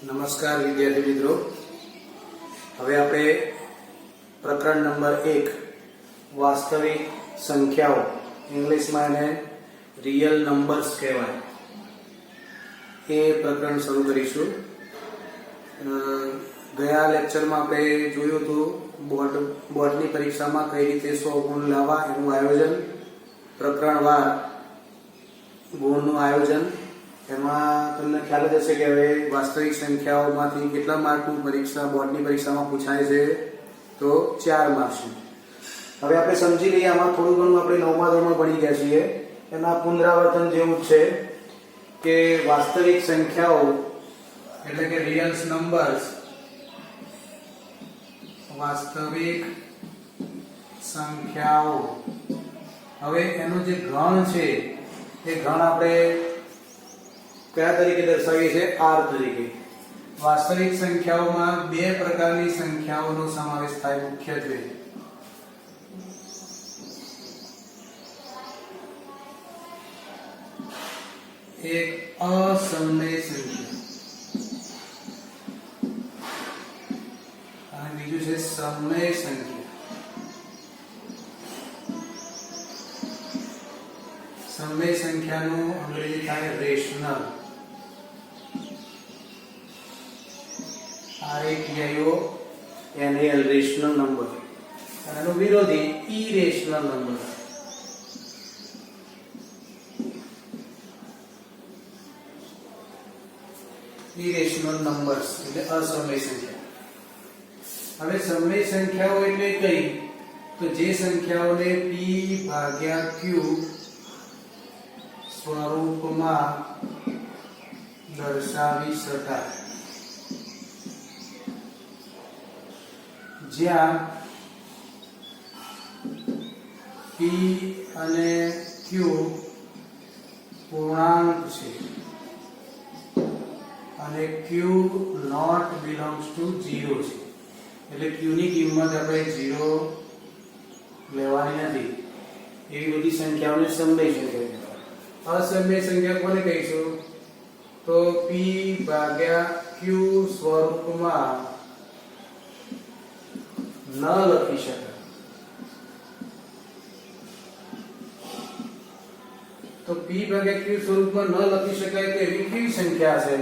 નમસ્કાર વિદ્યાર્થી મિત્રો, હવે આપણે પ્રકરણ નંબર 1 વાસ્તવિક સંખ્યાઓ, ઇંગ્લિશમાં એને રિયલ નંબર્સ કહેવાય, એ પ્રકરણ શરૂ કરીશું. ગયા લેક્ચરમાં આપણે જોયું હતું બોર્ડની પરીક્ષામાં કઈ રીતે 100 ગુણ લાવવા એનું આયોજન, પ્રકરણવાર ગુણનું આયોજન. એમાં તમને ખ્યાલ જ હશે કે હવે વાસ્તવિક સંખ્યાઓમાંથી કેટલા માર્કનું પરીક્ષા બોર્ડની પરીક્ષામાં પૂછાય છે, તો 4 માર્ક્સનું. હવે આપણે સમજી લઈએ, આમાં થોડું ઘણું આપણે 9મા ધોરણમાં ભણી ગયા છીએ, એના પુનરાવર્તન જેવું છે કે વાસ્તવિક સંખ્યાઓ એટલે કે રિયલ નંબર્સ, વાસ્તવિક સંખ્યાઓ. હવે એનો જે ગણ છે એ ગણ આપણે કયા તરીકે દર્શાવીએ છીએ? r તરીકે. વાસ્તવિક સંખ્યાઓમાં બે પ્રકારની સંખ્યાઓનો સમાવેશ થાય મુખ્યત્વે. એક અસમય સંખ્યા અને બીજું છે સમય સંખ્યા. સમય સંખ્યાનું અંગ્રેજી થાય રેશનલ, RATIONAL, રેશનલ નંબર. અને એનો વિરોધી ઇરેશનલ નંબર. ઇરેશનલ નંબર્સ એટલે અસમય સંખ્યા. હવે સમય સંખ્યાઓ એટલે કઈ? તો જે સંખ્યાઓને p ભાગ્યા q સ્વરૂપમાં દર્શાવી શકાય, જ્યાં p અને q પૂર્ણાંક છે અને q not belongs to 0 છે. એટલે q ની કિંમત આપણે 0 લેવાની નથી. એવી બધી સંખ્યાઓને સમય સંખ્યા. અસમય સંખ્યા કોને કહીશું? તો p ભાગ્યા q સ્વરૂપમાં ન લખી શકાય. તો p ભાગ્યા q સ્વરૂપમાં ન લખી શકાય તો એવી કેવી સંખ્યા છે?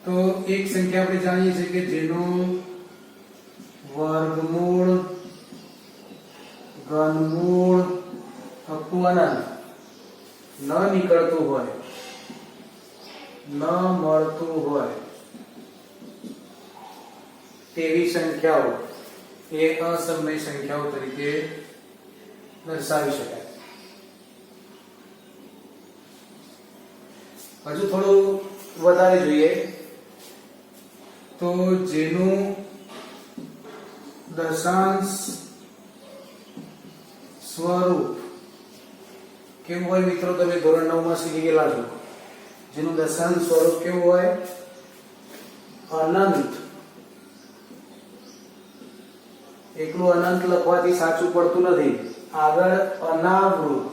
તો એક સંખ્યા આપણે જાણીએ છીએ કે જેનો વર્ગમૂળ, ઘનમૂળ અનંત ન નીકળતું હોય, ન મળતું હોય તેવી સંખ્યાઓ એ અસમય સંખ્યાઓ તરીકે દર્શાવી શકાય. હજુ થોડું વધારે જોઈએ તો જેનું દશાંશ સ્વરૂપ કેવું હોય મિત્રો? તમે ધોરણ 9 માં શીખી ગયેલા છો. જેનું દશાંશ સ્વરૂપ કેવું હોય? અનંત. એકલું અનંત લખવાથી સાચું પડતું નથી, આગળ અનાવૃત.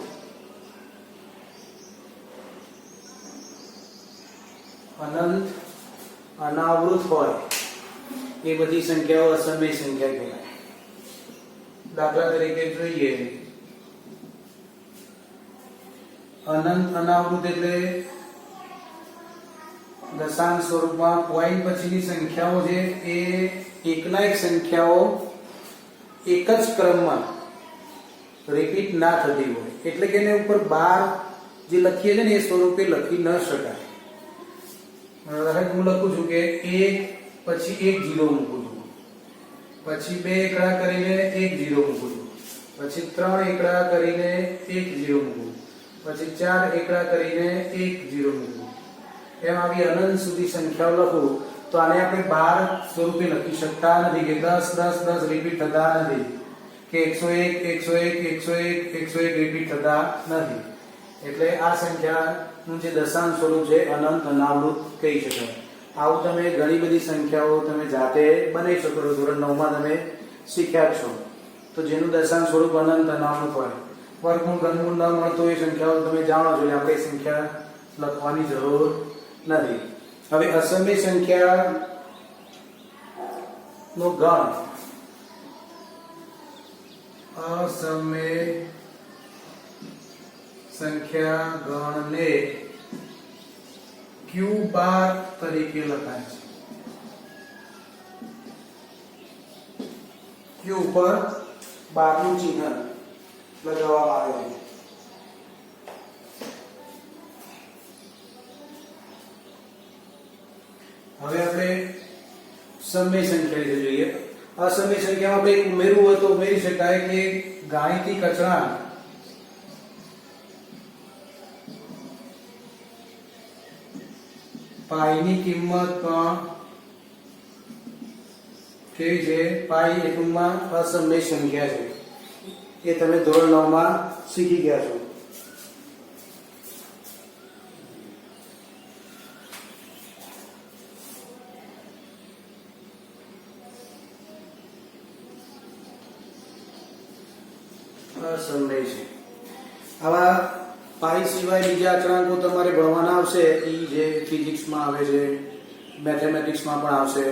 અનંત અનાવૃત હોય એ બધી સંખ્યાઓ અસમય સંખ્યા કહેવાય. દાખલા તરીકે જોઈએ, અનંત અનાવૃત એટલે દશાંશ સ્વરૂપમાં પોઈન્ટ પછીની સંખ્યાઓ છે એ એકના એક સંખ્યાઓ એક જ ક્રમમાં રિપીટ ના થતી હોય, એટલે કે એને ઉપર 12 જે લખીએ છે ને એ સ્વરૂપે લખી ન શકાય. હું લખું છું કે 1 પછી 1 0 મૂકું છું, પછી 2 એકડા કરીને 1 0 મૂકું છું, પછી 3 એકડા કરીને 1 0 મૂકું, પછી 4 એકડા કરીને 1 0 મૂકું. એમ આવી અનંત સુધી સંખ્યાઓ લખું તો આને આપણે 12 સ્વરૂપે લખી શકતા નથી, કે 10 10 10 રિપીટ થતા નથી, કે 101 101 101 101 રિપીટ થતા નથી. એટલે આ સંખ્યાનું જે દશાંશ સ્વરૂપ છે અનંત અનાવૃત કહી શકાય. આવું તમે ઘણી બધી સંખ્યાઓ તમે જાતે બનાવી શકો છો. ધોરણ 9 માં તમે શીખ્યા છો. તો જેનું દશાંશ સ્વરૂપ અનંત અનાવૃત હોય, વર્ગમૂળ ઘનમૂળ ન મળતો એ સંખ્યાઓ તમે જાણો છો, એટલે આપણે સંખ્યા લખવાની જરૂર નથી. હવે અસમય સંખ્યા નો ગણ અસમય સંખ્યા ગણને q બાર તરીકે લખાય છે. q ઉપર બારનું ચિહ્ન લગાવવામાં આવે છે. હવે આપણે સમય સંખ્યા વિશે જોઈએ. અસમય સંખ્યામાં આપણે ઉમેરવું હોય તો ઉમેરી શકાય કે ગાણિતિક અચળાંક પાઈ ની કિંમત પણ કેવી છે? પાઈ એકમમાં અસમય સંખ્યા છે. એ તમે ધોરણ 9 માં શીખી ગયા છો. અસમય છે. આવા પાઈ સિવાય બીજા અચળાંકો તમારે ભણવાના આવશે. એ જે ફિઝિક્સમાં આવે છે, મેથેમેટિક્સમાં પણ આવશે.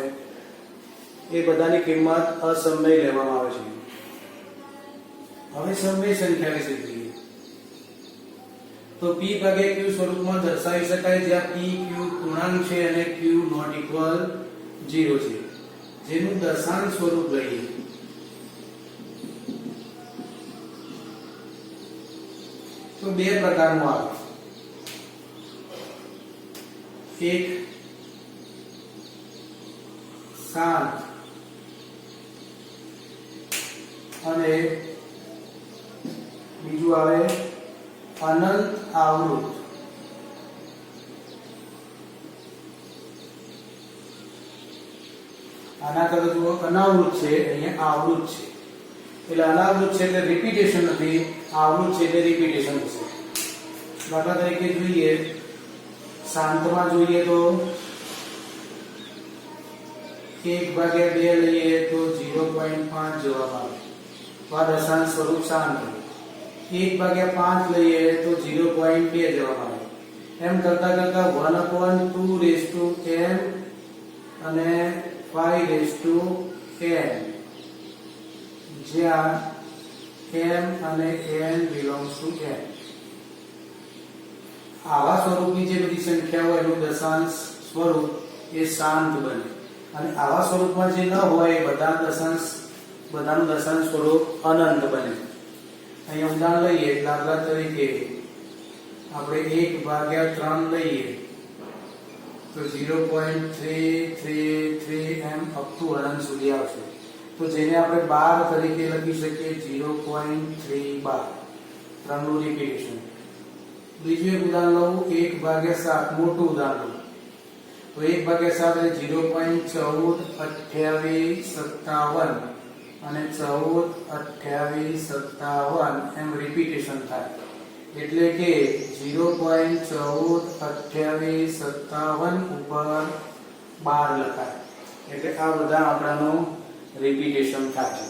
એ બધાની કિંમત અસમય લેવામાં આવે છે. હવે સમય સંખ્યા વિશે જોઈએ તો p ભાગ્યા q સ્વરૂપમાં દર્શાવી શકાય, જ્યાં p q પૂર્ણાંક છે અને q નોટ ઇક્વલ 0 છે. જેનું દશાંશ સ્વરૂપ લઈએ તો બે પ્રકારનું આવે. એક શાંત અને બીજું આવે અનંત આવૃત. આના કરતા જો અનાવૃત છે, અહીંયા આવૃત છે. એટલે અનાવૃત છે એટલે રિપીટેશન નથી, આવૃત છે એટલે રિપીટેશન છે. દાખલા તરીકે જોઈએ, શાંતમાં જોઈએ તો 1/2 લઈએ તો 0.5 જવાબ આવે. આ દશાંશ સ્વરૂપ શાંત. 1/5 લઈએ તો 0.2 જવાબ આવે. એમ કરતા કરતા 1/2n અને 5n, જ્યાં m અને n belongs to n. આવા સ્વરૂપની જે બધી સંખ્યાઓ એનું દશાંશ સ્વરૂપ એ શાંત બને. અને આવા સ્વરૂપમાં જે ન હોય એ બધાનું દશાંશ સ્વરૂપ અનંત બને. અહીંયા ઉદાહરણ લઈએ, દાખલા તરીકે આપણે 1/3 લઈએ તો 0.333 એમ અપ ટુ અનંત સુધી આવશે. તો જેને આપણે 12 તરીકે લખી શકીએ 0.312, 3 નું રિપીટેશન. બીજું એક ઉદાહરણ લઉં, 1/7 મોટું ઉદાહરણ. તો 1/7 એટલે 0.142857 અને 142857 એમ રિપીટેશન થાય. એટલે કે 0.142857 ઉપર 12 લખાય. એટલે આ બધા આંકડાનું રિપીટેશન થાય.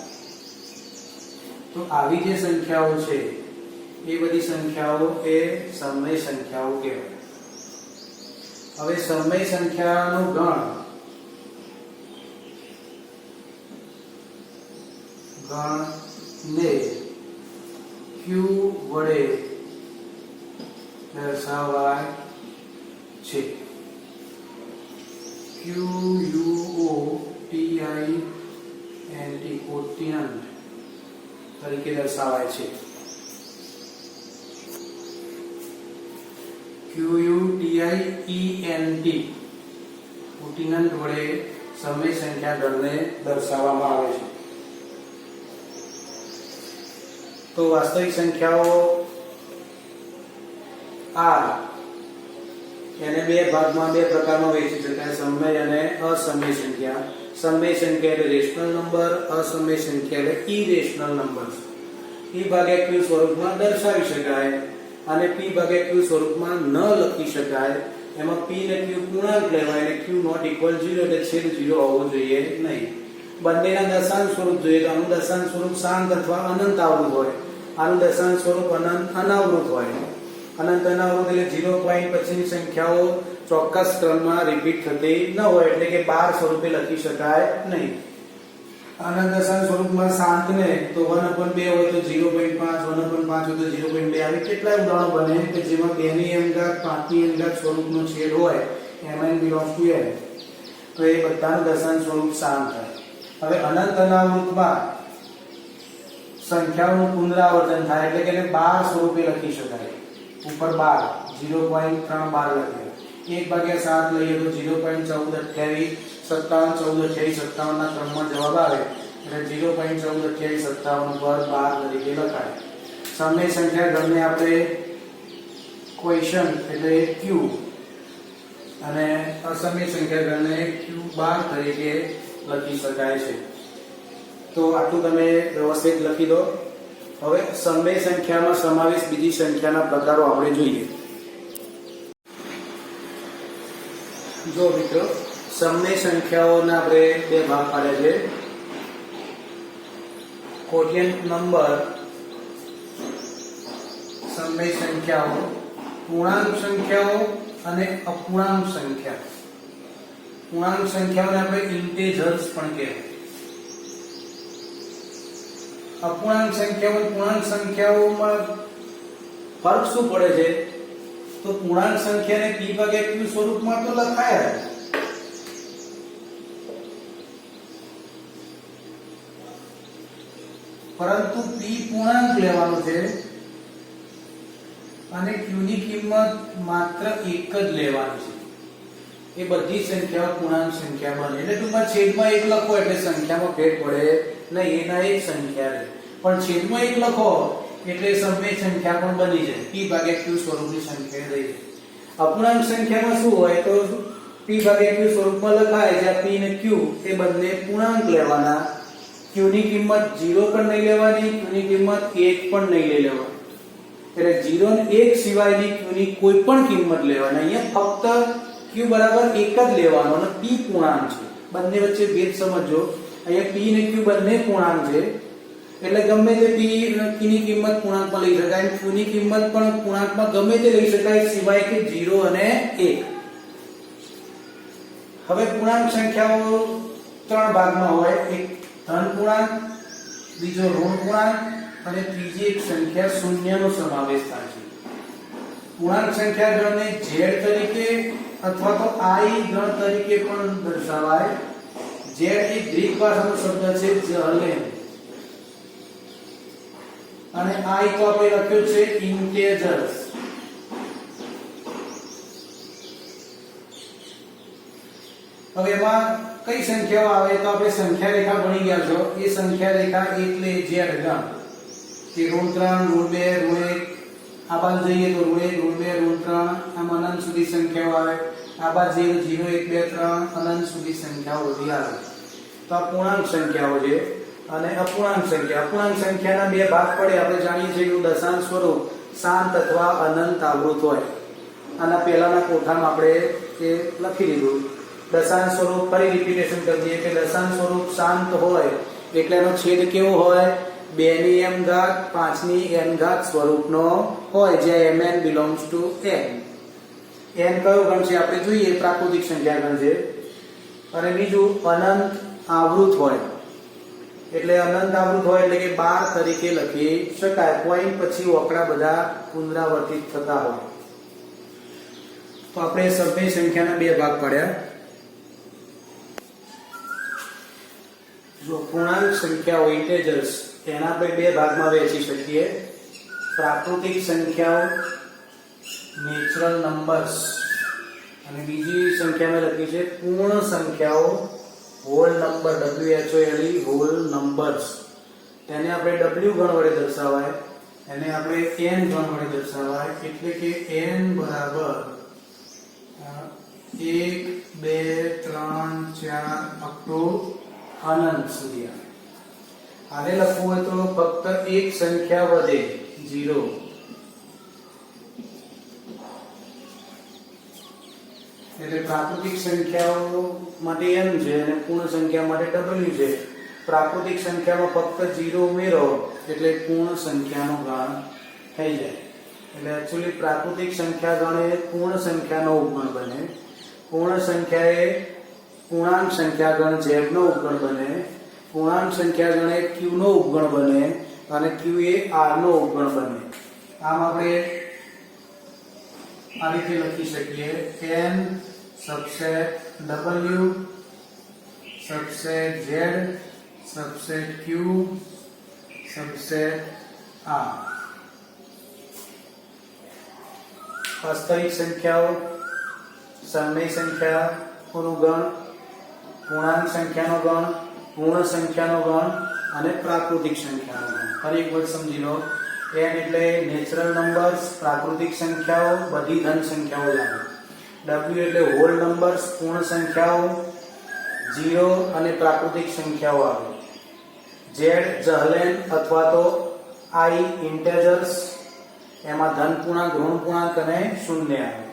તો આવી જે સંખ્યાઓ છે એ બધી સંખ્યાઓ એ સમય સંખ્યાઓ કહેવાય. હવે સમય સંખ્યાનો ગણને q વડે દર્શાવાય છે. quotient તરીકે દર્શાવાય છે. quotient quotient વડે સમય સંખ્યા ગણને દર્શાવવામાં આવે છે. તો વાસ્તવિક સંખ્યાઓ r એને બે ભાગમાં બે પ્રકારમાં વહેંચી શકાય, સમય અને અસમય સંખ્યા. સમય સંખ્યા એટલે રેશનલ નંબર, અસમય સંખ્યા એટલે ઇરેશનલ નંબર. p ભાગ્યા q સ્વરૂપમાં દર્શાવી શકાય અને p ભાગ્યા q સ્વરૂપમાં ન લખી શકાય. એમાં p ને q પૂર્ણાંક લેવાય અને q નોટ ઇક્વલ 0 એટલે છેદ 0 હોવો જોઈએ નહીં. બંનેના દશાંશ સ્વરૂપ જોઈએ તો આનું દશાંશ સ્વરૂપ શાંત અથવા અનંત આવૃત હોય, આનું દશાંશ સ્વરૂપ અનંત અનાવૃત હોય. અનંતના અવરોધ એટલે 0 પોઈન્ટ પછીની સંખ્યાઓ ચોક્કસ ક્રમમાં રિપીટ થતી ન હોય એટલે કે બાર સ્વરૂપે લખી શકાય નહીં. અનંત દશાંશ સ્વરૂપમાં શાંતને તો 1/2 હોય તો 0.5, 1/5 હોય તો 0.2 આવી કેટલાય ઉદાહરણો બને કે જેમાં 2 ની m ઘાત 5 ની m ઘાત સ્વરૂપનો છેદ હોય mn belongs to n તો એ બધાનું દશાંશ સ્વરૂપ શાંત થાય. હવે અનંતના અવરોધમાં સંખ્યાઓનું પુનરાવર્તન થાય એટલે કે એને 12 સ્વરૂપે લખી શકાય. ઉપર 12 0.312 લખીએ 1/7 લઈએ તો 0.1428 57 14 28 57 ના ક્રમમાં જવાબ આવે એટલે 0.1428 57 પર 12 તરીકે લખાય. સમય સંખ્યા ગણને આપણે ક્વેશ્ચન એટલે q અને અસમય સંખ્યા ગણને q12 તરીકે લખી શકાય છે. તો આટલું તમે વ્યવસ્થિત લખી દો. હવે સમય સંખ્યામાં સમાવેશ બીજી સંખ્યાના પ્રકારો આપણે જોઈએ. જો મિત્રો સમય સંખ્યાઓના આપણે બે ભાગ પાડ્યા છે. કોટિયન્ટ નંબર સમય સંખ્યાઓ, પૂર્ણાંક સંખ્યાઓ અને અપૂર્ણાંક સંખ્યા. પૂર્ણાંક સંખ્યાઓને આપણે ઇન્ટેજર્સ પણ કહેવાય. અપૂર્ણાંક સંખ્યાઓ અને પૂર્ણાંક સંખ્યાઓમાં ફરક શું પડે છે? તો પૂર્ણાંક સંખ્યાને p/q સ્વરૂપમાં તો લખાય જ, પરંતુ p પૂર્ણાંક લેવાનો છે અને q ની કિંમત માત્ર એક જ લેવાની છે. એ બધી સંખ્યાઓ પૂર્ણાંક સંખ્યા બને. એટલે ટૂંકમાં છેદમાં 1 લખો એટલે સંખ્યામાં ફેર પડે નહીં, એના એક સંખ્યા રહે. પણ છેદમાં 1 લખો એટલે સમય સંખ્યા પણ બની જાય, p/q સ્વરૂપની સંખ્યા રહી જાય. અપૂર્ણાંક સંખ્યામાં શું હોય તો p/q સ્વરૂપમાં લખાય જ્યાં p અને q એ બંને પૂર્ણાંક લેવાના. q ની કિંમત 0 પણ નહીં લેવાની, q ની કિંમત 1 પણ નહીં લઈ લેવાની. એટલે 0 અને 1 સિવાયની q ની કોઈ પણ કિંમત લેવાની. અહીંયા ફક્ત q બરાબર 1 જ લેવાનો અને p પૂર્ણાંક છે. બંને વચ્ચે ભેદ સમજો. અહીંયા p અને q બંને પૂર્ણાંક છે એટલે ગમે તે p ની કિંમત પૂર્ણાંકમાં લઈ શકાય, q ની કિંમત પણ પૂર્ણાંકમાં ગમે તે લઈ શકાય સિવાય કે 0 અને 1. હવે પૂર્ણાંક સંખ્યાઓ ત્રણ ભાગમાં હોય. એક ધન પૂર્ણાંક, બીજો ઋણ પૂર્ણાંક અને ત્રીજી એક સંખ્યા શૂન્યનો સમાવેશ થાય છે. પૂર્ણાંક સંખ્યા ગણને z તરીકે અથવા તો I ગણ તરીકે પણ દર્શાવાય. z એ ગ્રીક ભાષાનો શબ્દ છે ઝલેન અને I તો આપણે લખ્યું છે ઇન્ટેજર્સ. હવે એમાં કઈ સંખ્યાઓ આવે તો આપણે સંખ્યા રેખા ભણી ગયા છો. એ સંખ્યા રેખા એટલે z ગણ કે ઋણ 3 ઋણ 2 ઋણ 1. આ બાજુ જઈએ તો ઋણ 1 ઋણ 2 ઋણ 3 આમ અનંત સુધી સંખ્યાઓ આવે. આ બાજુ જઈએ તો 0 1 2 3 અનંત સુધી સંખ્યાઓ બધી આવે. તો આ પૂર્ણાંક સંખ્યાઓ છે. અને અપૂર્ણાંક સંખ્યા, અપૂર્ણાંક સંખ્યાના બે ભાગ પડે. આપણે જાણીએ છીએ કે દશાંશ સ્વરૂપ શાંત અથવા અનંત આવૃત હોય. આના પહેલાના કોઠામાં આપણે એ લખી દીધું. દશાંશ સ્વરૂપ ફરી રિપીટેશન કરી દઈએ કે દશાંશ સ્વરૂપ શાંત હોય એટલે એનો છેદ કેવો હોય? 2 ની m ઘાત 5 ની n ઘાત સ્વરૂપનો હોય જ્યાં mn belongs to n. n કયો ગણ છે આપણે જોઈએ? પ્રાકૃતિક સંખ્યા ગણ છે. અને બીજું અનંત આવૃત હોય એટલે અનંત આવૃત હોય એટલે કે 12 તરીકે લખી શકાય. પોઈન્ટ પછી ઓકડા બધા પુનરાવર્તિત થતા હોય. તો આપણે સમય સંખ્યાના બે ભાગ પડ્યા. જો પૂર્ણાંક સંખ્યાઓ ઇન્ટેજર્સ એના આપણે બે ભાગમાં વહેંચી શકીએ. પ્રાકૃતિક સંખ્યાઓ નેચરલ નંબર્સ અને બીજી સંખ્યા મેં લખી છે પૂર્ણ સંખ્યાઓ whole number WHOLE whole numbers. તેને આપણે w ગણ વડે દર્શાવાય, એને આપણે n ગણ વડે દર્શાવાય. એટલે કે n બરાબર 1 2 3 4 અપ ટુ અનંત સુધી આવે. આને લખવું હોય તો ફક્ત એક સંખ્યા વધે 0. એટલે પ્રાકૃતિક સંખ્યાઓ માટે n છે અને પૂર્ણ સંખ્યા માટે w છે. પ્રાકૃતિક સંખ્યામાં ફક્ત 0 ઉમેરો એટલે પૂર્ણ સંખ્યાનો ગણ થઈ જાય. એટલે एक्चुअली प्राकृतिक संख्या गण ए पूर्ण संख्या नो उपगण बने, पूर्ण संख्या ए पूर्णांक संख्या गण z नो उपगण बने, पूर्णांक संख्या गण ए q नो उपगण बने અને q એ r નો ઉપગણ બને. આમ આપણે આ રીતે લખી શકીએ n subset w subset z subset q subset r. વાસ્તવિક સંખ્યાઓ, સમય સંખ્યાઓનો ગણ, પૂર્ણાંક સંખ્યાનો ગણ, પૂર્ણ સંખ્યાનો ગણ અને પ્રાકૃતિક સંખ્યાનો ગણ. ફરી એક વખત સમજી લો. n એટલે નેચરલ નંબર્સ, પ્રાકૃતિક સંખ્યાઓ, બધી ધન સંખ્યાઓ આવે. w એટલે હોલ નંબર્સ, પૂર્ણ સંખ્યાઓ, 0 અને પ્રાકૃતિક સંખ્યાઓ આવે. z જહલેન અથવા તો i ઇન્ટેજર્સ, એમાં ધન પૂર્ણાંક, ઋણ પૂર્ણાંક અને શૂન્ય આવે.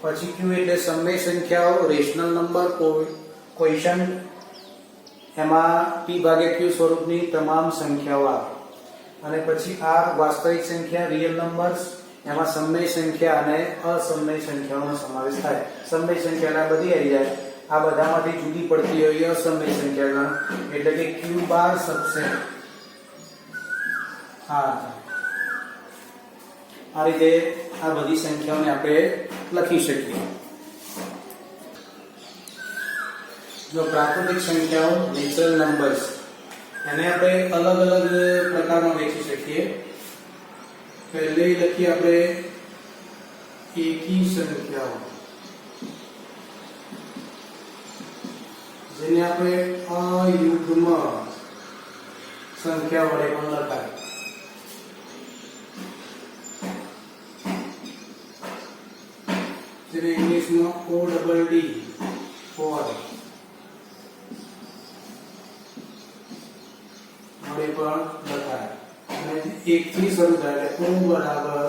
પછી q એટલે સમય સંખ્યાઓ, રેશનલ નંબર, ક્વોશન્ટ, એમાં p ભાગે q સ્વરૂપની તમામ સંખ્યાઓ આવે. અને પછી r વાસ્તવિક સંખ્યા, રિયલ નંબર્સ, એમાં સમય સંખ્યા અને અસમય સંખ્યાઓનો સમાવેશ થાય. સમય સંખ્યા બધી આવી જાય. આ બધામાંથી જુદી પડતી હોય અસમય સંખ્યા ગણ, એટલે કે q બાર સબસેટ r. આ રીતે આ બધી સંખ્યાઓને આપણે લખી શકીએ. જો પ્રાકૃતિક સંખ્યાઓ, નેચરલ નંબર્સ, એને આપણે અલગ અલગ પ્રકારમાં વેચી શકીએ. પહેલે લખીએ આપણે એકી સંખ્યાઓ, જેને આપણે અયુગ્મ સંખ્યા વડે પણ લખાય. જેને ઇંગ્લિશમાં ODD ઓડ વડે પણ લખાય. અને 1 થી શરૂ થાય એટલે O બરાબર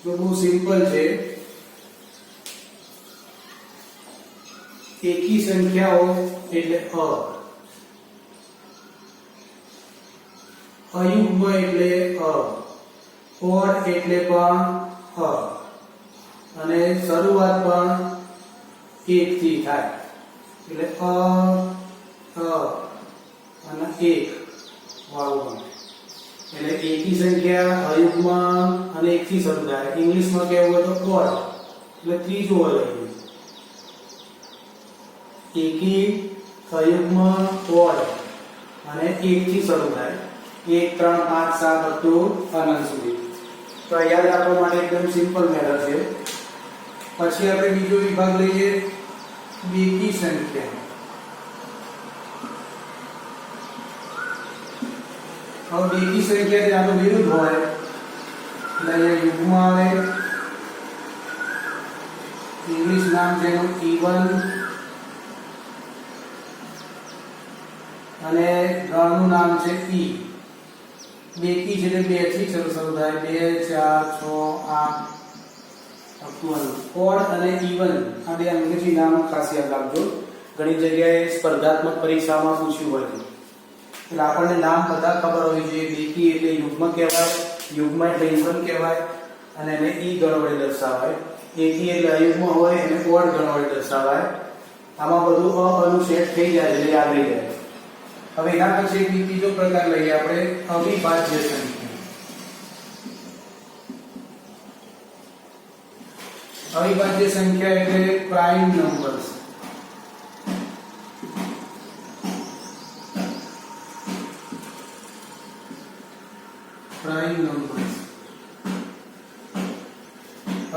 તો બહુ સિમ્પલ છે. એકી સંખ્યાઓ એટલે અયુગ્મ એટલે ઓડ એટલે પણ અને શરૂઆત પણ 1 થી થાય એટલે અને 1 વાળું. એટલે એકી સંખ્યા, અયુગ્મ અને 1 થી શરૂ થાય. ઇંગ્લિશમાં કહેવું હોય તો ઓડ, એટલે ત્રીજું અયુગ્મ. એકી, અયુગ્મ, ઓડ અને 1 થી શરૂ થાય. 1 3 5 7 અપ ટુ અનંત સુધી. તો યાદ રાખવા માટે એકદમ સિમ્પલ મેથડ છે. પછી આપણે બીજો વિભાગ લઈએ બેકી સંખ્યા. હવે બેકી સંખ્યા આનો વિરુદ્ધ હોય એટલે અહીંયા યુગ્મ આવે. ઇંગ્લિશ નામ છે એનું ઇવન અને ગણનું નામ છે ઈ. બેકી છે એટલે 2 થી શરૂ થાય. 2 4 8 ઓડ અને ઇવન આ બે અંગ્રેજી નામ ખાસ યાદ રાખજો. ઘણી જગ્યાએ સ્પર્ધાત્મક પરીક્ષામાં પૂછ્યું હોય એટલે આપણને નામ બધા ખબર હોવી જોઈએ. બેકી એટલે યુગ્મ કહેવાય, યુગ્મ એટલે ઇવન કહેવાય અને એને ઈ ગણ વડે દર્શાવાય. એકી એટલે અયુગ્મ હોય એને ઓડ ગણ વડે દર્શાવાય. આમાં બધું અનું સેટ થઈ જાય એટલે યાદ રહી જાય. હવે એના પછી એક બીજો પ્રકાર લઈએ આપણે અવિભાજ્ય સંખ્યા. અવિભાજ્ય સંખ્યા એટલે પ્રાઇમ નંબર્સ. પ્રાઇમ નંબર્સ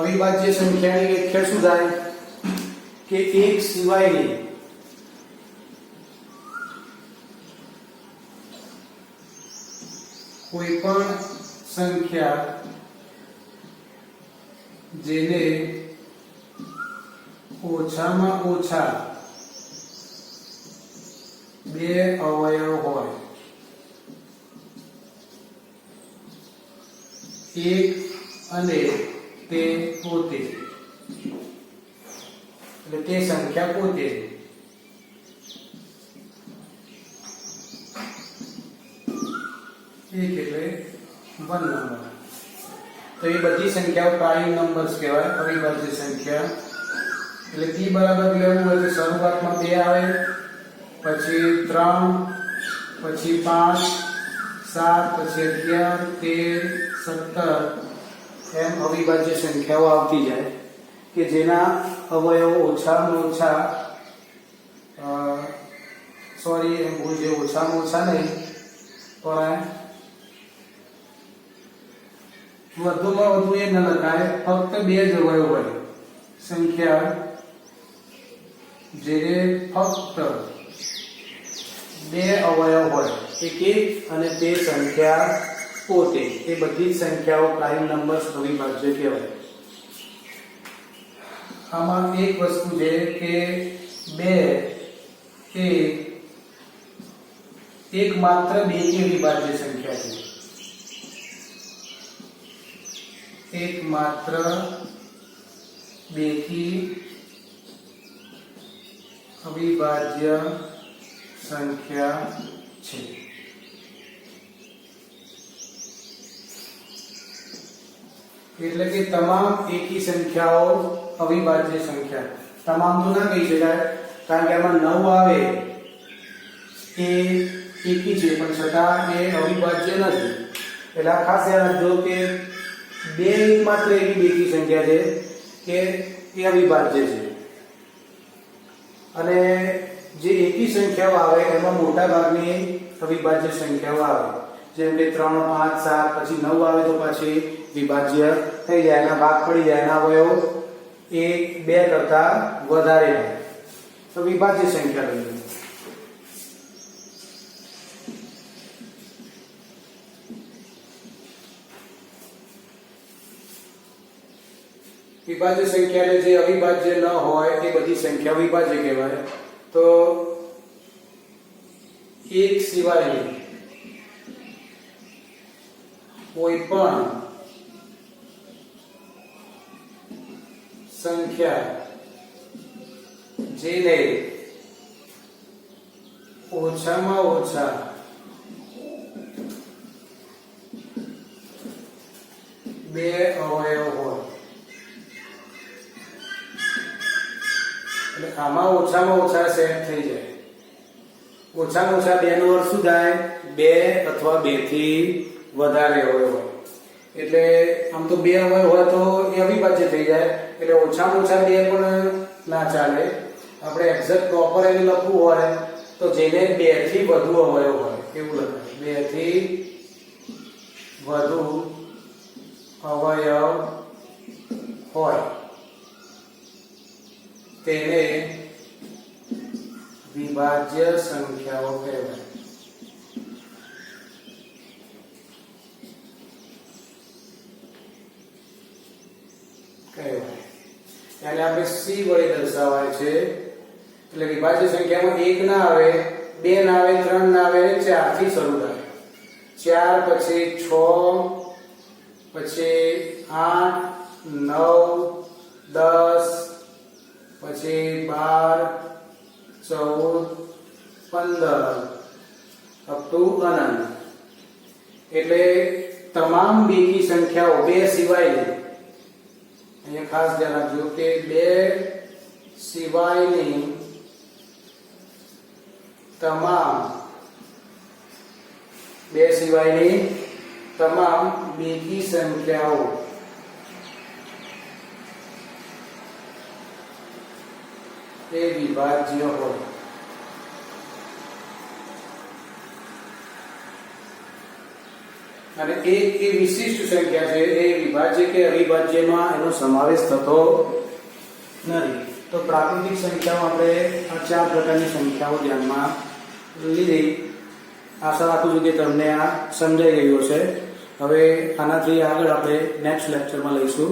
અવિભાજ્ય સંખ્યાની વ્યાખ્યા શું થાય કે એક સિવાયની કોઈ પણ સંખ્યા જેને ઓછામાં ઓછા 2 અવયવ હોય, એક અને તે પોતે, એટલે તે સંખ્યા પોતે 1 એટલે 1 નંબર. તો એ બધી સંખ્યાઓ પ્રાઇમ નંબર્સ કહેવાય, અવિભાજ્ય સંખ્યા. એટલે p બરાબર લેવું હોય તો શરૂઆતમાં 2 આવે, પછી 3, પછી 5, 7, પછી 11, 13, 17 એમ અવિભાજ્ય સંખ્યાઓ આવતી જાય કે જેના અવયવો ઓછામાં ઓછા ઓછામાં ઓછા નહીં પણ વધુમાં વધુ એ ન લખાય, ફક્ત 2 જ અવયવ હોય સંખ્યા જેને ફક્ત 2 અવયવ હોય, એક અને તે સંખ્યા પોતે, એ બધી સંખ્યાઓ પ્રાઇમ નંબર્સ અવિભાજ્ય કહેવાય. આમાં એક વસ્તુ છે કે 2 એ એકમાત્ર 2 ની અવિભાજ્ય સંખ્યા છે. એકમાત્ર 2 की अविभाज्य संख्या છે. એટલે કે તમામ એકી સંખ્યાઓ અવિભાજ્ય સંખ્યા. તમામ તો ના કહી શકાય કારણ કે આમાં 9 આવે એ એકી છે પણ છતાં એ અવિભાજ્ય નથી. એટલે ખાસ યાદ રાખજો કે 2 માત્ર એવી એકી સંખ્યા છે કે એ અવિભાજ્ય છે. અને જે એકી સંખ્યાઓ આવે એમાં મોટા ભાગની અવિભાજ્ય સંખ્યાઓ આવે, જેમ કે 3, 5, 7 પછી 9 આવે તો પછી વિભાજ્ય થઈ જાય, એના ભાગ પડી જાય, એના અવયવ 1, 2 કરતા વધારે થાય તો વિભાજ્ય સંખ્યા બની. વિભાજ્ય સંખ્યાને જે અવિભાજ્ય ન હોય એ બધી સંખ્યા વિભાજ્ય કહેવાય. તો એક સિવાયની કોઈ પણ સંખ્યા જેને ઓછામાં ઓછા 2 અવયવ હોય, એટલે આમાં ઓછામાં ઓછા સેટ થઈ જાય. ઓછામાં ઓછા 2 નો અર્થ શું થાય? 2 અથવા 2 થી વધારે અવયવ હોય. એટલે આમ તો 2 અવયવ હોય તો એ અવિભાજ્ય થઈ જાય, એટલે ઓછામાં ઓછા 2 પણ ના ચાલે. આપણે એક્ઝેક્ટ પ્રોપર એને લખવું હોય તો જેને 2 થી વધુ અવયવ હોય એવું લખાય. 2 થી વધુ અવયવ હોય તેને વિભાજ્ય સંખ્યાઓ કહેવાય. એને આપણે c વડે દર્શાવાય છે. એટલે વિભાજ્ય સંખ્યામાં 1 ના આવે, 2 ના આવે, 3 ના આવે, 4 થી શરૂ થાય. 4 પછી 6 પછી 8, 9, 10 પછી 12, 14, 15 અપ ટુ અનંત. એટલે તમામ બેકી સંખ્યાઓ 2 સિવાયની, અહીંયા ખાસ ધ્યાન રાખજો કે 2 સિવાયની તમામ બેકી સંખ્યાઓ એ વિભાજ્ય હોય. અને એક એ વિશિષ્ટ સંખ્યા છે, એ વિભાજ્ય કે અવિભાજ્યમાં એનો સમાવેશ થતો નથી. તો પ્રાકૃતિક સંખ્યાઓ આપણે આ 4 પ્રકારની સંખ્યાઓ ધ્યાનમાં લીધી. આશા રાખું છું કે તમને આ સમજાઈ ગયું હશે. હવે આનાથી આગળ આપણે નેક્સ્ટ લેક્ચરમાં લઈશું.